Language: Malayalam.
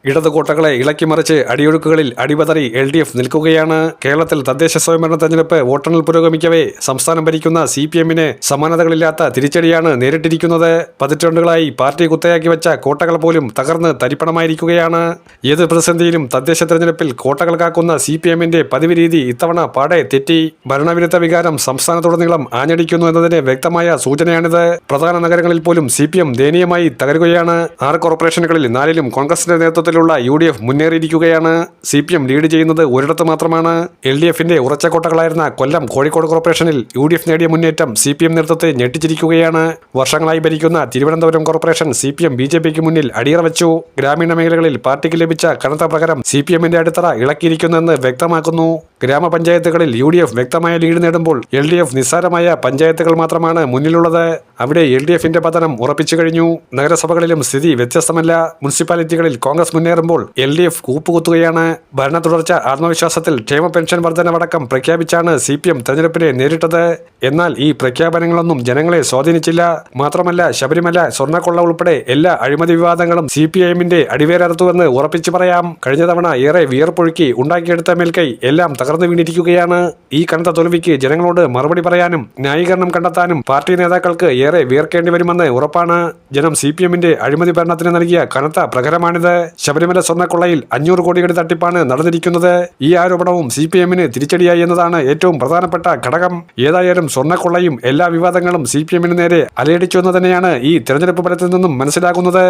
ഇടത് കോട്ടകളെ ഇളക്കിമറിച്ച് അടിയൊഴുക്കുകളിൽ അടിപതറി LDF നിൽക്കുകയാണ്. കേരളത്തിൽ തദ്ദേശ സ്വയംഭരണ തെരഞ്ഞെടുപ്പ് വോട്ടെണ്ണൽ പുരോഗമിക്കവേ സംസ്ഥാനം ഭരിക്കുന്ന CPM-ന് സമാനതകളില്ലാത്ത തിരിച്ചടിയാണ് നേരിട്ടിരിക്കുന്നത്. പതിറ്റാണ്ടുകളായി പാർട്ടി കുത്തയാക്കി വെച്ച കോട്ടകൾ പോലും തകർന്ന് തരിപ്പണമായിരിക്കുകയാണ്. ഏത് പ്രതിസന്ധിയിലും തദ്ദേശ തെരഞ്ഞെടുപ്പിൽ കോട്ടകൾ കാക്കുന്ന CPM-ന്റെ പതിവ് രീതി ഇത്തവണ പാടെ തെറ്റി. ഭരണവിരുദ്ധ വികാരം സംസ്ഥാനത്തുടനീളം ആഞ്ഞടിക്കുന്നു എന്നതിന് വ്യക്തമായ സൂചനയാണിത്. പ്രധാന നഗരങ്ങളിൽ പോലും CPM ദയനീയമായി തകരുകയാണ്. 6 കോർപ്പറേഷനുകളിൽ 4-ലും കോൺഗ്രസിന്റെ നേതൃത്വത്തിൽ UDF മുന്നേറിയിരിക്കുകയാണ്. CPM ലീഡ് ചെയ്യുന്നത് ഒരിടത്ത് മാത്രമാണ്. LDF-ന്റെ ഉറച്ച കോട്ടകളായിരുന്ന കൊല്ലം, കോഴിക്കോട് കോർപ്പറേഷനിൽ UDF നേടിയ മുന്നേറ്റം CPM നേതൃത്വത്തെ ഞെട്ടിച്ചിരിക്കുകയാണ്. വർഷങ്ങളായി ഭരിക്കുന്ന തിരുവനന്തപുരം കോർപ്പറേഷൻ CPM BJP-ക്ക് മുന്നിൽ അടിയറ വെച്ചു. ഗ്രാമീണ മേഖലകളിൽ പാർട്ടിക്ക് ലഭിച്ച കനത്ത പ്രകാരം CPM-ന്റെ അടിത്തറ ഇളക്കിയിരിക്കുന്നെന്ന് വ്യക്തമാക്കുന്നു. ഗ്രാമപഞ്ചായത്തുകളിൽ UDF വ്യക്തമായ ലീഡ് നേടുമ്പോൾ LDF നിസ്സാരമായ പഞ്ചായത്തുകൾ മാത്രമാണ് മുന്നിലുള്ളത്. അവിടെ LDF-ന്റെ പതനം ഉറപ്പിച്ചു കഴിഞ്ഞു. നഗരസഭകളിലും സ്ഥിതി വ്യത്യസ്തമല്ല. മുനിസിപ്പാലിറ്റികളിൽ കോൺഗ്രസ് മുന്നേറുമ്പോൾ LDF കൂപ്പുകുത്തുകയാണ്. ഭരണ തുടർച്ച, ആത്മവിശ്വാസത്തിൽ ക്ഷേമ പെൻഷൻ വർധനവടക്കം പ്രഖ്യാപിച്ചാണ് CPM തെരഞ്ഞെടുപ്പിനെ നേരിട്ടത്. എന്നാൽ ഈ പ്രഖ്യാപനങ്ങളൊന്നും ജനങ്ങളെ സ്വാധീനിച്ചില്ല. മാത്രമല്ല, ശബരിമല, സ്വർണ്ണക്കൊള്ള ഉൾപ്പെടെ എല്ലാ അഴിമതി വിവാദങ്ങളും CPM-ന്റെ അടിവേരറുത്തുവെന്ന് ഉറപ്പിച്ചു പറയാം. കഴിഞ്ഞ തവണ ഏറെ വിയർപ്പൊഴുക്കി ഉണ്ടാക്കിയെടുത്ത മേൽക്കൈ എല്ലാം തകർന്നു വീണിരിക്കുകയാണ്. ഈ കനത്ത തോൽവിക്ക് ജനങ്ങളോട് മറുപടി പറയാനും ന്യായീകരണം കണ്ടെത്താനും പാർട്ടി നേതാക്കൾക്ക് ഏറെ വിയർക്കേണ്ടി വരുമെന്ന് ഉറപ്പാണ്. ജനം CPM-ന്റെ അഴിമതി ഭരണത്തിന് നൽകിയ കനത്ത പ്രഹരമാണിത്. ശബരിമല സ്വർണ്ണക്കൊള്ളയിൽ 500 കോടിയുടെ തട്ടിപ്പാണ് നടന്നിരിക്കുന്നത്. ഈ ആരോപണവും CPM-ന് തിരിച്ചടിയായി എന്നതാണ് ഏറ്റവും പ്രധാനപ്പെട്ട ഘടകം. ഏതായാലും സ്വർണ്ണക്കൊള്ളയും എല്ലാ വിവാദങ്ങളും CPM-ന് നേരെ അലയടിച്ചു എന്ന് തന്നെയാണ് ഈ തെരഞ്ഞെടുപ്പ് ഫലത്തിൽ നിന്നും മനസ്സിലാകുന്നത്.